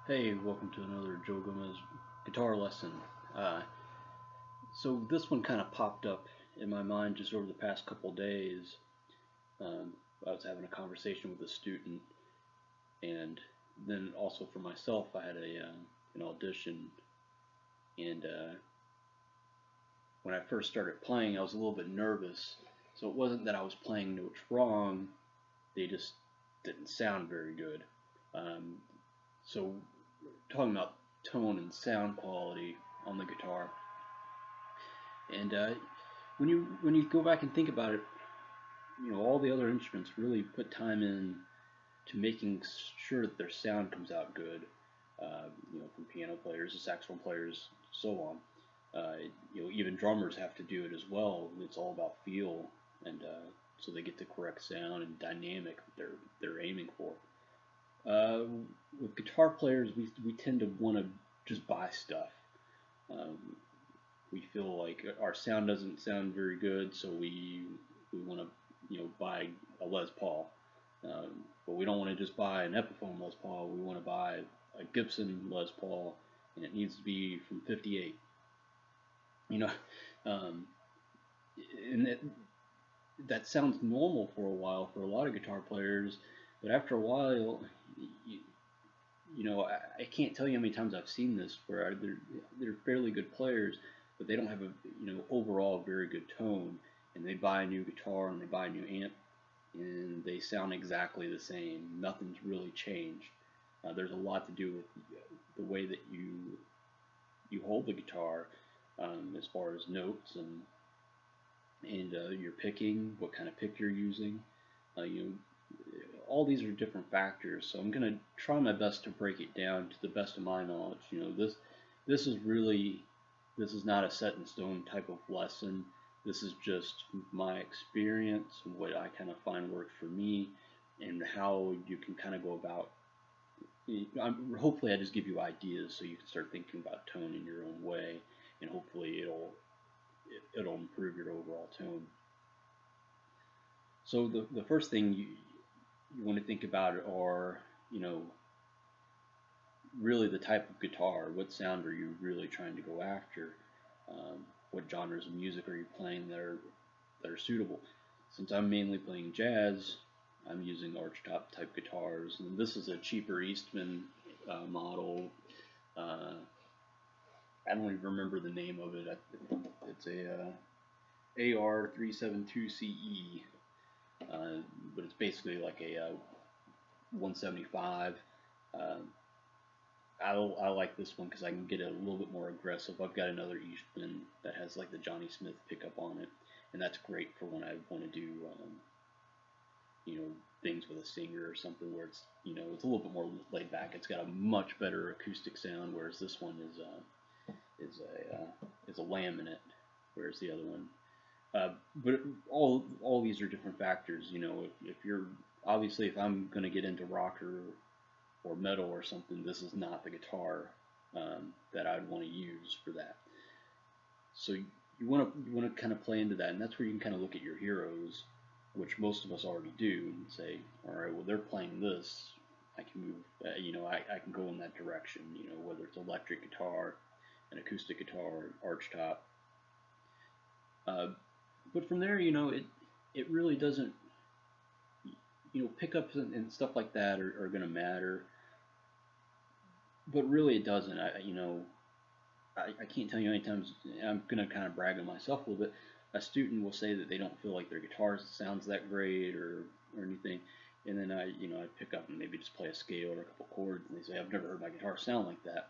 Hey, welcome to another Joe Gomez guitar lesson. Uh, so this one kind of popped up in my mind just over the past couple days. Um, I was having a conversation with a student, and then also for myself, I had an audition. And when I first started playing, I was a little bit nervous. So it wasn't that I was playing notes wrong; they just didn't sound very good. Um, so talking about tone and sound quality on the guitar. And when you go back and think about it, all the other instruments really put time in to making sure that their sound comes out good. From piano players to saxophone players, so on. Uh, even drummers have to do it as well. It's all about feel, and so they get the correct sound and dynamic that they're aiming for. Uh, with guitar players, we tend to want to just buy stuff. Um, we feel like our sound doesn't sound very good, so we want to buy a Les Paul, but we don't want to just buy an Epiphone Les Paul. We want to buy a Gibson Les Paul, and it needs to be from '58. You know, um, and that sounds normal for a while for a lot of guitar players, but after a while, you, I can't tell you how many times I've seen this where they're fairly good players, but they don't have a overall very good tone, and they buy a new guitar and they buy a new amp, and they sound exactly the same. Nothing's really changed. There's a lot to do with the way that you hold the guitar, as far as notes and your picking, what kind of pick you're using. You all these are different factors. So I'm going to try my best to break it down to the best of my knowledge. This is really this is not a set in stone type of lesson. This is just my experience and what I kind of find works for me, and how you can kind of go about. Hopefully, I just give you ideas so you can start thinking about tone in your own way, and hopefully it'll improve your overall tone. So the first thing you want to think about are, really the type of guitar. What sound are you really trying to go after? What genres of music are you playing that are suitable? Since I'm mainly playing jazz, I'm using archtop type guitars, and this is a cheaper Eastman model. Uh, I don't even remember the name of it. It's a AR372CE, but it's basically like a 175. Uh, I like this one because I can get it a little bit more aggressive. I've got another Eastman that has like the Johnny Smith pickup on it, and that's great for when I want to do you know things with a singer or something where it's a little bit more laid back. It's got a much better acoustic sound, whereas this one is a laminate, whereas the other one. But all these are different factors. If you're obviously if I'm going to get into rock or metal or something, this is not the guitar that I'd want to use for that. So you want to kind of play into that, and that's where you can kind of look at your heroes, which most of us already do, and say, all right, well they're playing this, I can move, I can go in that direction. Whether it's electric guitar, an acoustic guitar, arch top. Uh, but from there, it really doesn't, pickups and stuff like that are going to matter, but really it doesn't. I can't tell you how many times I'm going to kind of brag on myself a little bit. A student will say that they don't feel like their guitar sounds that great or anything, and then I pick up and maybe just play a scale or a couple chords, and they say I've never heard my guitar sound like that.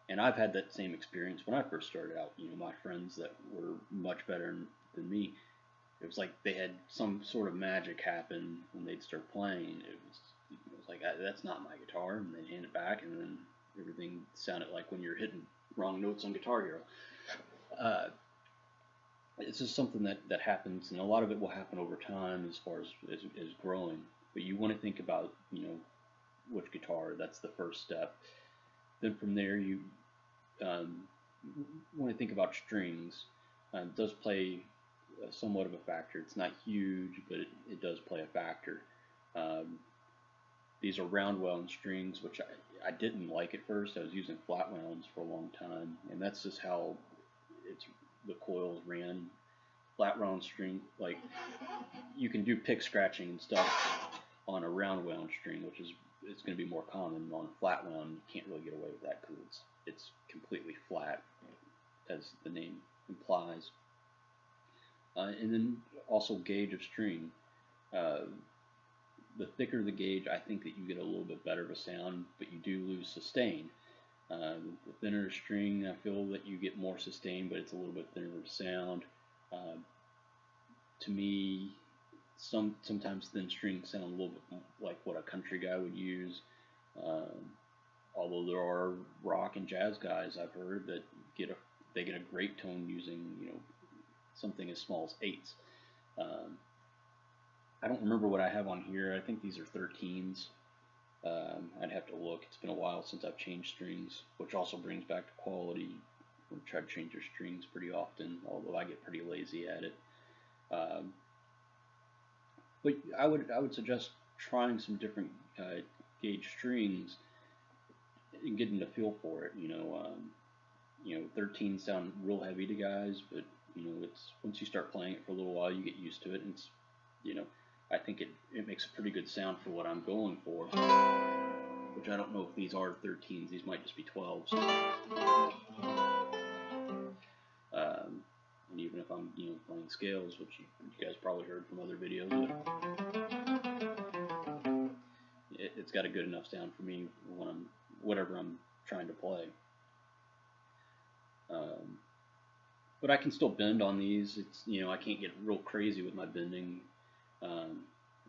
And I've had that same experience when I first started out. My friends that were much better than me, it was like they had some sort of magic happen when they'd start playing. It was like that's not my guitar, and they'd hand it back, and then everything sounded like when you're hitting wrong notes on Guitar Hero. Uh, it's just something that happens, and a lot of it will happen over time as far as growing. But you want to think about which guitar. That's the first step. Then from there you um, want to think about strings. It does play somewhat of a factor. It's not huge, but it does play a factor. Um, these are round wound strings, which I didn't like at first. I was using flat wounds for a long time, and that's just how the coils ran. Flat wound string, like you can do pick scratching and stuff on a round wound string, which is it's going to be more common. On a flat wound, you can't really get away with that because it's completely flat, as the name implies. And then also gauge of string. The thicker the gauge, I think that you get a little bit better of a sound, but you do lose sustain. The thinner string, I feel that you get more sustain, but it's a little bit thinner of sound. To me, sometimes thin strings sound a little bit like what a country guy would use. Although there are rock and jazz guys I've heard that they get a great tone using something as small as 8s. I don't remember what I have on here. I think these are 13s. I'd have to look. It's been a while since I've changed strings, which also brings back to quality. I try to change your strings pretty often, although I get pretty lazy at it. But I would suggest trying some different gauge strings and getting a feel for it. 13 sound real heavy to guys, but it's once you start playing it for a little while, you get used to it, and it's I think it makes a pretty good sound for what I'm going for. Which I don't know if these are 13s; these might just be 12s. And even if I'm playing scales, which you guys probably heard from other videos, it's got a good enough sound for me when whatever I'm trying to play. But I can still bend on these. It's I can't get real crazy with my bending. I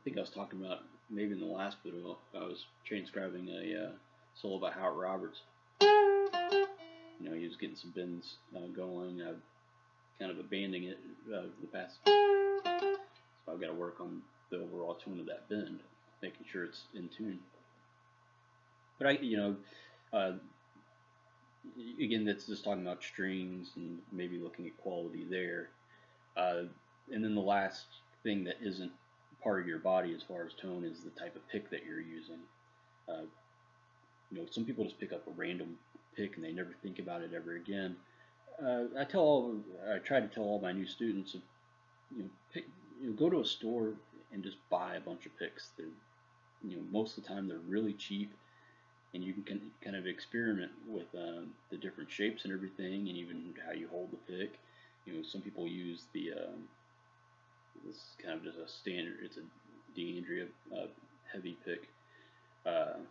think I was talking about maybe in the last video I was transcribing a solo by Howard Roberts. He was getting some bends going. I've kind of abandoning it the past, so I've got to work on the overall tune of that bend, making sure it's in tune. But again, that's just talking about strings and maybe looking at quality there. And then the last thing that isn't part of your body as far as tone is the type of pick that you're using. Some people just pick up a random pick and they never think about it ever again. I try to tell all my new students, go to a store and just buy a bunch of picks. Most of the time they're really cheap, and you can kind of experiment with the different shapes and everything, and even how you hold the pick. Some people use this is kind of just a standard. It's a DeAndrea heavy pick, but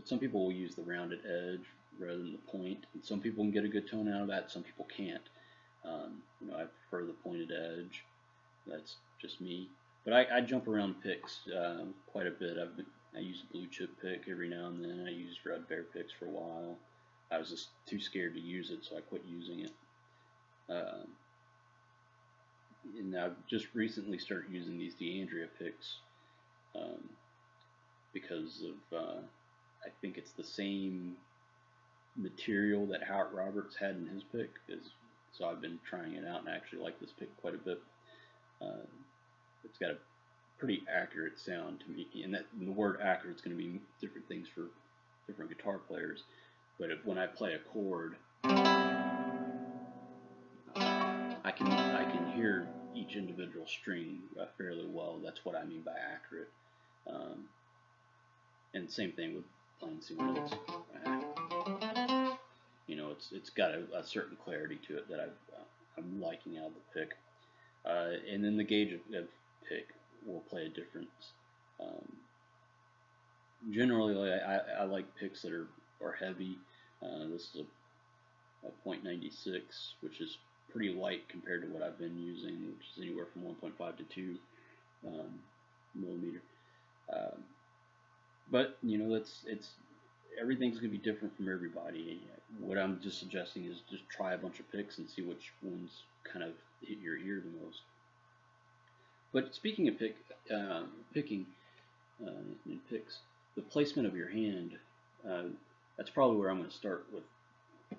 some people will use the rounded edge rather than the point. And some people can get a good tone out of that. Some people can't. I prefer the pointed edge. That's just me. But I jump around picks quite a bit. I use a blue chip pick every now and then. I used red bear picks for a while. I was just too scared to use it, so I quit using it. And I've just recently started using these DeAndrea picks because of I think it's the same material that Howard Roberts had in his pick, so I've been trying it out and I actually like this pick quite a bit. It's got a pretty accurate sound to me, and the word accurate is going to be different things for different guitar players, but when I play a chord, I can hear each individual string fairly well. That's what I mean by accurate. And same thing with playing C notes. It's got a certain clarity to it that I'm liking out of the pick. And then the gauge of pick will play a difference. Generally, I like picks that are heavy. This is a .96, which is pretty light compared to what I've been using, which is anywhere from 1.5 to 2 millimeter. But everything's going to be different from everybody. What I'm just suggesting is just try a bunch of picks and see which ones kind of hit your ear the most. But speaking of picking and picks, the placement of your hand, that's probably where I'm going to start with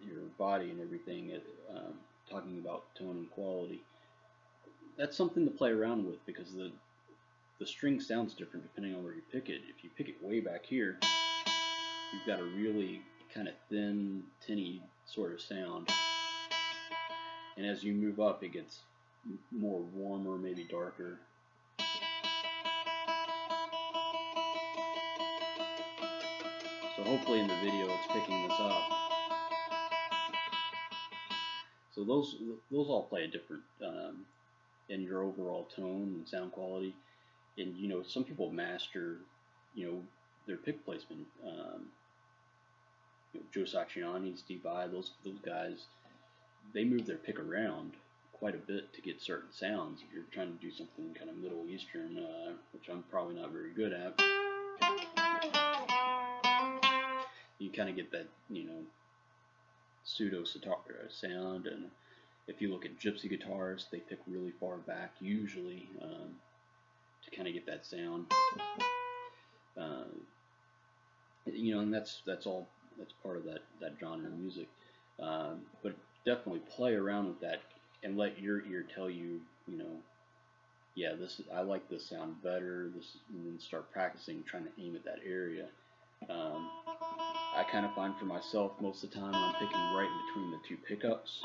your body and everything, talking about tone and quality. That's something to play around with, because the the string sounds different depending on where you pick it. If you pick it way back here, you've got a really kind of thin, tinny sort of sound. And as you move up, it gets more warmer, maybe darker. So hopefully in the video it's picking this up. So those all play a different in your overall tone and sound quality. And you know, some people master, you know, their pick placement. You know, Joe Satriani, Steve Vai, those guys, they move their pick around quite a bit to get certain sounds. If you're trying to do something kind of Middle Eastern, which I'm probably not very good at, you kind of get that, you know, pseudo sitar sound. And if you look at gypsy guitarists, they pick really far back usually to kind of get that sound. You know, and that's part of that genre of music. But definitely play around with that and let your ear tell you, you know, yeah, I like this sound better. And then start practicing, trying to aim at that area. I kind of find for myself most of the time I'm picking right between the two pickups,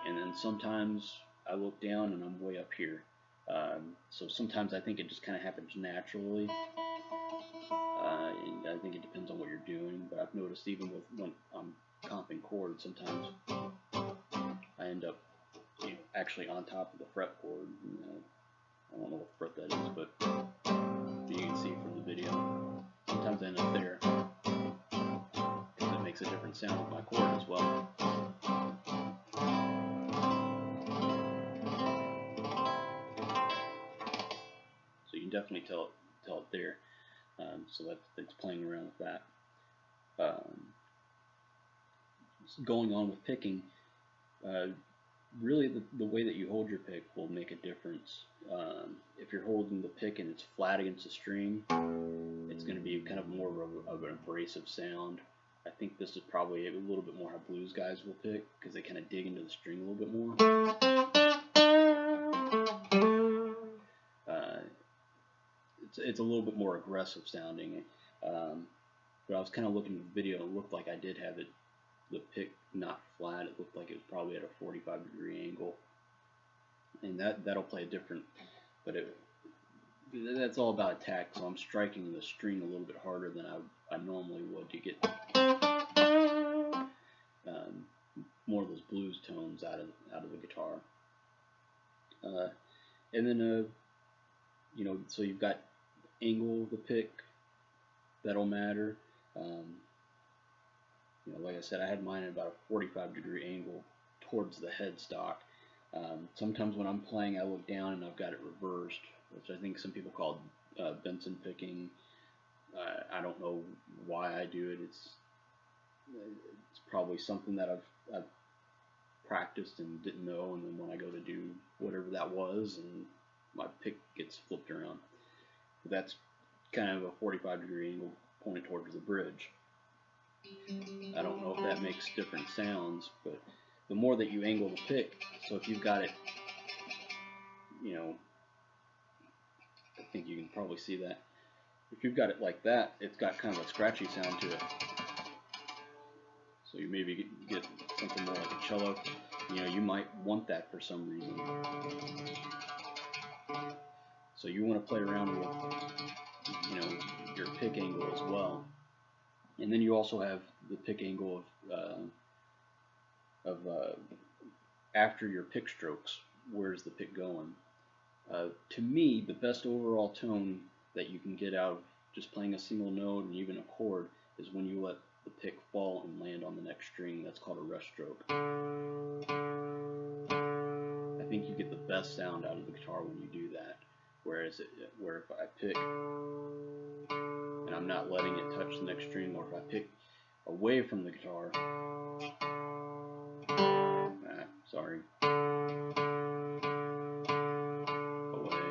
and then sometimes I look down and I'm way up here. So sometimes I think it just kind of happens naturally. And I think it depends on what you're doing, but I've noticed even when I'm comping chords, sometimes I end up, you know, actually on top of the fretboard. You know, I don't know what fret that is, but you can see from the video. Sometimes I end up there, because it makes a different sound with my chord as well. So you can definitely tell it there. So that's playing around with that. Going on with picking, really the way that you hold your pick will make a difference. If you're holding the pick and it's flat against the string, it's going to be kind of more of an abrasive sound. I think this is probably a little bit more how blues guys will pick, because they kind of dig into the string a little bit more. It's a little bit more aggressive sounding. But I was kind of looking at the video, and it looked like I did have the pick not flat. It looked like it was probably at a 45-degree angle, and that'll play a different. But that's all about attack. So I'm striking the string a little bit harder than I normally would to get more of those blues tones out of the guitar. And then you know, so you've got angle of the pick, that'll matter. You know, like I said, I had mine at about a 45-degree angle towards the headstock. Sometimes when I'm playing, I look down and I've got it reversed, which I think some people call Benson picking. I don't know why I do it. It's probably something that I've practiced and didn't know, and then when I go to do whatever that was, and my pick gets flipped around. But that's kind of a 45-degree angle pointed towards the bridge. I don't know if that makes different sounds, but the more that you angle the pick, so if you've got it, you know, I think you can probably see that. If you've got it like that, it's got kind of a scratchy sound to it. So you maybe get something more like a cello. You know, you might want that for some reason. So you want to play around with, you know, your pick angle as well. And then you also have the pick angle of after your pick strokes. Where's the pick going? To me, the best overall tone that you can get out of just playing a single note and even a chord is when you let the pick fall and land on the next string. That's called a rest stroke. I think you get the best sound out of the guitar when you do that. Where if I pick and I'm not letting it touch the next string, or if I pick away from the guitar, sorry, away,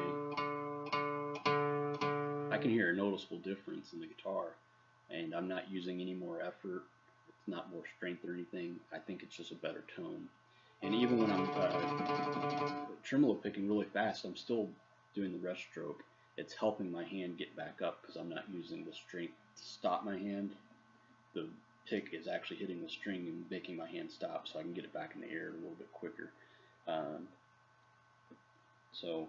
I can hear a noticeable difference in the guitar, and I'm not using any more effort. It's not more strength or anything. I think it's just a better tone. And even when I'm tremolo picking really fast, I'm still doing the rest stroke, it's helping my hand get back up because I'm not using the strength to stop my hand. The pick is actually hitting the string and making my hand stop so I can get it back in the air a little bit quicker. So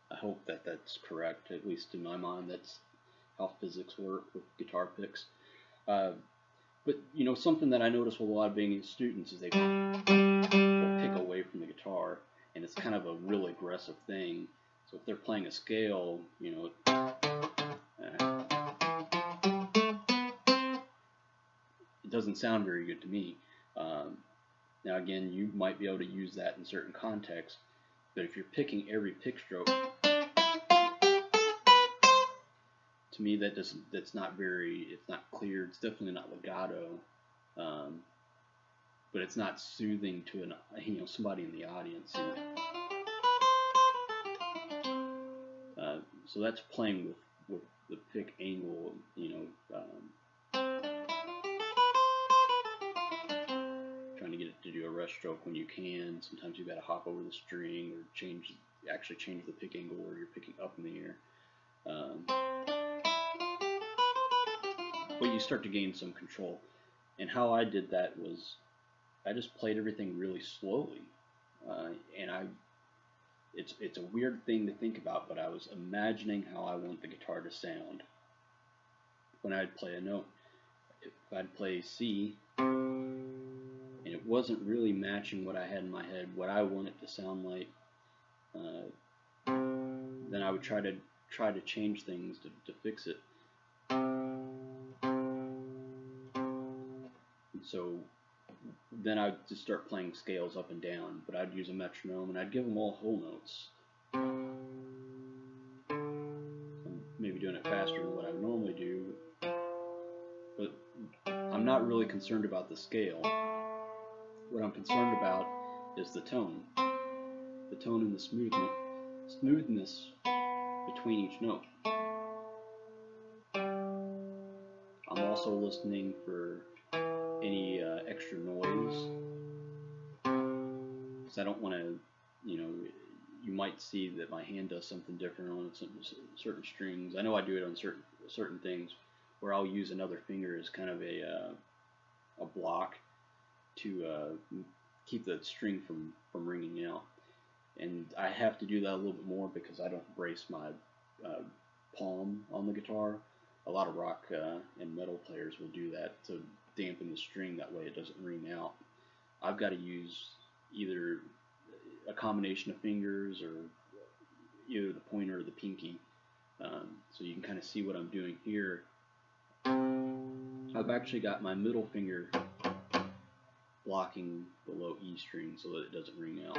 I hope that that's correct, at least in my mind. That's how physics work with guitar picks. But you know, something that I notice with a lot of beginning students is they will pick away from the guitar, and it's kind of a real aggressive thing. So if they're playing a scale, you know, it doesn't sound very good to me. Now again, you might be able to use that in certain contexts, but if you're picking every pick stroke, to me that's not very, it's not clear. It's definitely not legato, but it's not soothing to an, you know, somebody in the audience. So that's playing with the pick angle, you know, trying to get it to do a rest stroke when you can. Sometimes you've got to hop over the string or actually change the pick angle where you're picking up in the air. But you start to gain some control. And how I did that was I just played everything really slowly, and it's a weird thing to think about, but I was imagining how I want the guitar to sound when I'd play a note. If I'd play C and it wasn't really matching what I had in my head, what I want it to sound like, then I would try to change things to fix it. So then I'd just start playing scales up and down, but I'd use a metronome and I'd give them all whole notes. I'm maybe doing it faster than what I would normally do, but I'm not really concerned about the scale. What I'm concerned about is the tone and the smoothness between each note. I'm also listening for any extra noise, because I don't want to, you know, you might see that my hand does something different on certain strings. I know I do it on certain things where I'll use another finger as kind of a block to keep the string from ringing out, and I have to do that a little bit more because I don't brace my palm on the guitar. A lot of rock and metal players will do that to dampen the string, that way it doesn't ring out. I've got to use either a combination of fingers or either the pointer or the pinky. So you can kind of see what I'm doing here. I've actually got my middle finger blocking the low E string so that it doesn't ring out.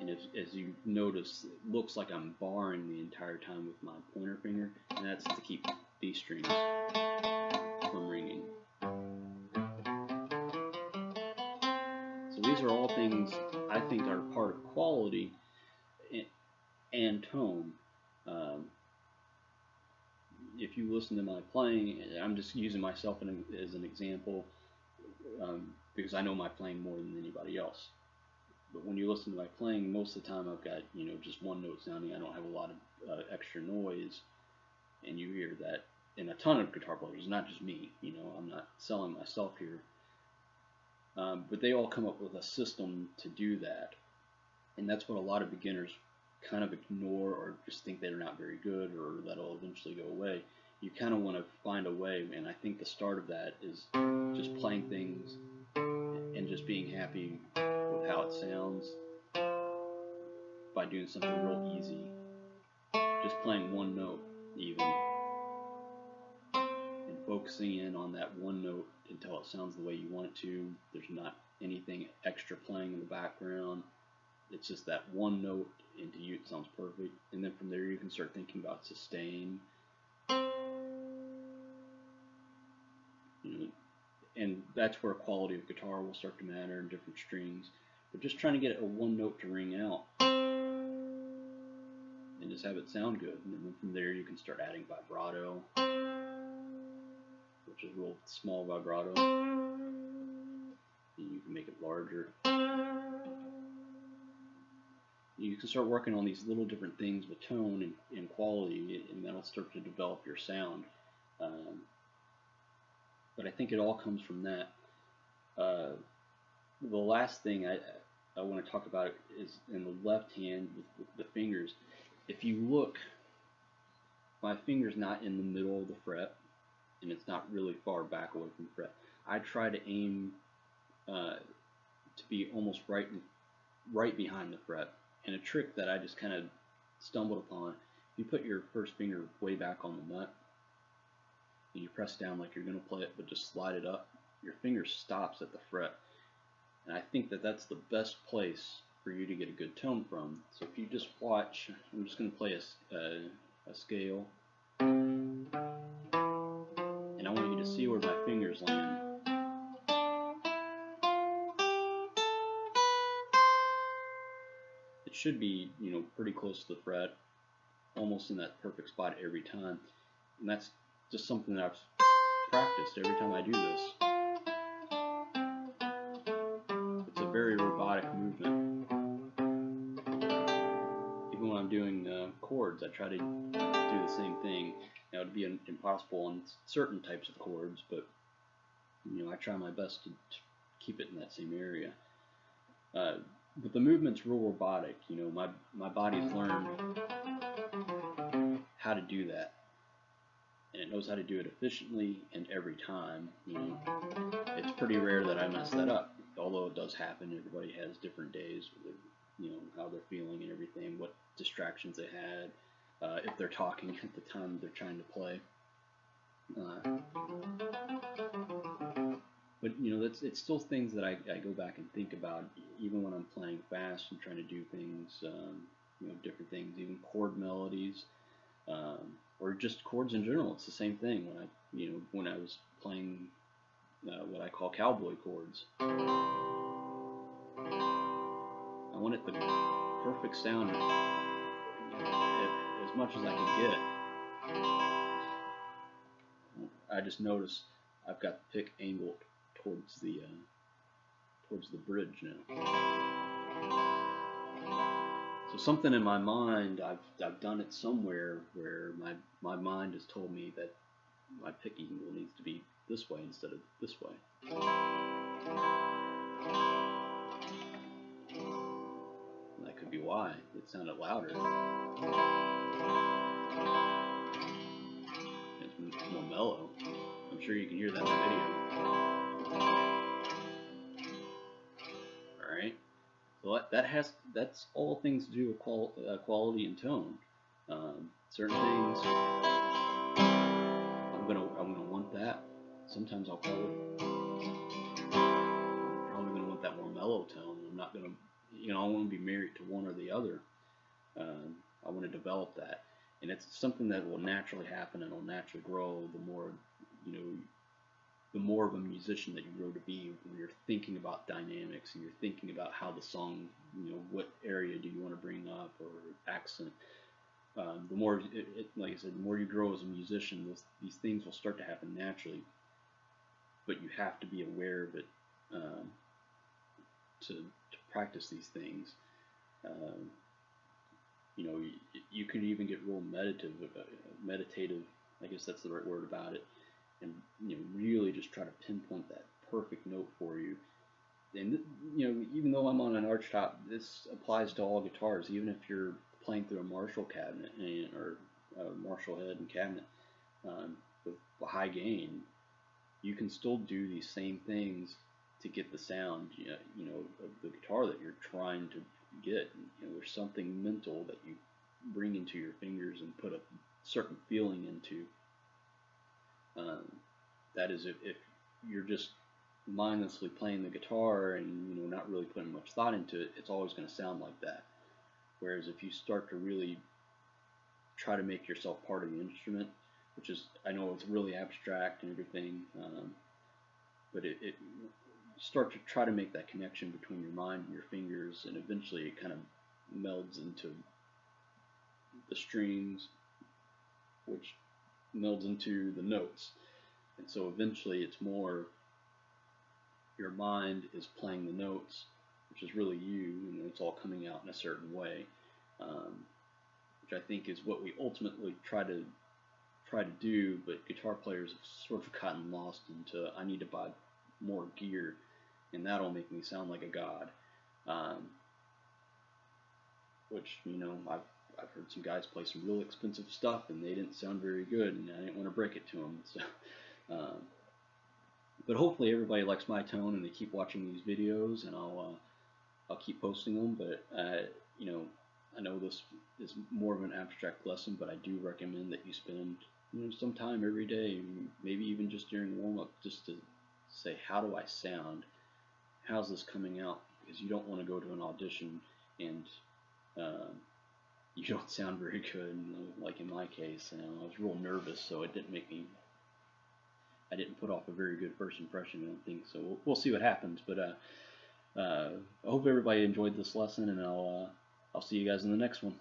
And as you notice, it looks like I'm barring the entire time with my pointer finger, and that's to keep these strings from ringing. So these are all things I think are part of quality and tone. If you listen to my playing, I'm just using myself as an example, because I know my playing more than anybody else. But when you listen to my playing, most of the time I've got, you know, just one note sounding. I don't have a lot of extra noise, and you hear that in a ton of guitar players, not just me. You know, I'm not selling myself here, but they all come up with a system to do that, and that's what a lot of beginners kind of ignore or just think they're not very good or that'll eventually go away. You kind of want to find a way, and I think the start of that is just playing things and just being happy with how it sounds by doing something real easy, just playing one note even, and focusing in on that one note until it sounds the way you want it to. There's not anything extra playing in the background. It's just that one note, and to you it sounds perfect. And then from there you can start thinking about sustain. You know, and that's where quality of guitar will start to matter in different strings. But just trying to get a one note to ring out and just have it sound good. And then from there you can start adding vibrato, which is a real small vibrato. And you can make it larger. you can start working on these little different things with tone and quality, and that'll start to develop your sound. Um, but I think it all comes from that. Uh, the last thing I want to talk about is in the left hand with the fingers. If you look, my finger's not in the middle of the fret, and it's not really far back away from the fret. I try to aim to be almost right behind the fret. And a trick that I just kind of stumbled upon, if you put your first finger way back on the nut, and you press down like you're going to play it, but just slide it up, your finger stops at the fret. And I think that that's the best place for you to get a good tone from. So if you just watch, I'm just going to play a scale, and I want you to see where my fingers land. It should be, pretty close to the fret, almost in that perfect spot every time. And that's just something that I've practiced every time I do this. It's a very robotic movement. Even when I'm doing chords, I try to do the same thing. Now, it would be impossible on certain types of chords, but I try my best to keep it in that same area. But the movement's real robotic. My body's learned how to do that, and it knows how to do it efficiently and every time. It's pretty rare that I mess that up, although it does happen. Everybody has different days with how they're feeling and everything, what distractions they had, if they're talking at the time they're trying to play. But it's still things that I go back and think about, even when I'm playing fast and trying to do things, different things, even chord melodies, or just chords in general. It's the same thing when I was playing what I call cowboy chords. I wanted the perfect sound, as much as I could get. I just noticed I've got the pick angle towards the bridge now. So something in my mind, I've done it somewhere where my mind has told me that my pick angle needs to be this way instead of this way. And that could be why it sounded louder. It's more mellow. I'm sure you can hear that in the video. Alright, so that's all things to do with quality and tone. Certain things I'm gonna want that. Sometimes I'm probably gonna want that more mellow tone. I'm not gonna, I want to be married to one or the other. I want to develop that, and it's something that will naturally happen and will naturally grow the more of a musician that you grow to be, when you're thinking about dynamics and you're thinking about how the song, what area do you want to bring up, or accent. The more, like I said, the more you grow as a musician, these things will start to happen naturally, but you have to be aware of it to practice these things. You could even get real meditative, I guess that's the right word about it, and really just try to pinpoint that perfect note for you. And even though I'm on an archtop, this applies to all guitars. Even if you're playing through a Marshall cabinet or a Marshall head and cabinet with a high gain, you can still do these same things to get the sound of the guitar that you're trying to get. There's something mental that you bring into your fingers and put a certain feeling into. That is, if you're just mindlessly playing the guitar and not really putting much thought into it, it's always going to sound like that. Whereas if you start to really try to make yourself part of the instrument, which is, I know it's really abstract and everything, but it start to try to make that connection between your mind and your fingers, and eventually it kind of melds into the strings, which melds into the notes. And so eventually it's more your mind is playing the notes which is really you, and it's all coming out in a certain way, which I think is what we ultimately try to do. But guitar players have sort of gotten lost into, I need to buy more gear, and that'll make me sound like a god. Which, you know, I've heard some guys play some real expensive stuff and they didn't sound very good, and I didn't want to break it to them. So, but hopefully everybody likes my tone and they keep watching these videos, and I'll keep posting them. But you know, I know this is more of an abstract lesson, but I do recommend that you spend, you know, some time every day, maybe even just during warm up, just to say, how do I sound? How's this coming out? Because you don't want to go to an audition and you don't sound very good. Like in my case, you know, I was real nervous, so it didn't make me. I didn't put off a very good first impression, I don't think. So we'll see what happens. But I hope everybody enjoyed this lesson, and I'll see you guys in the next one.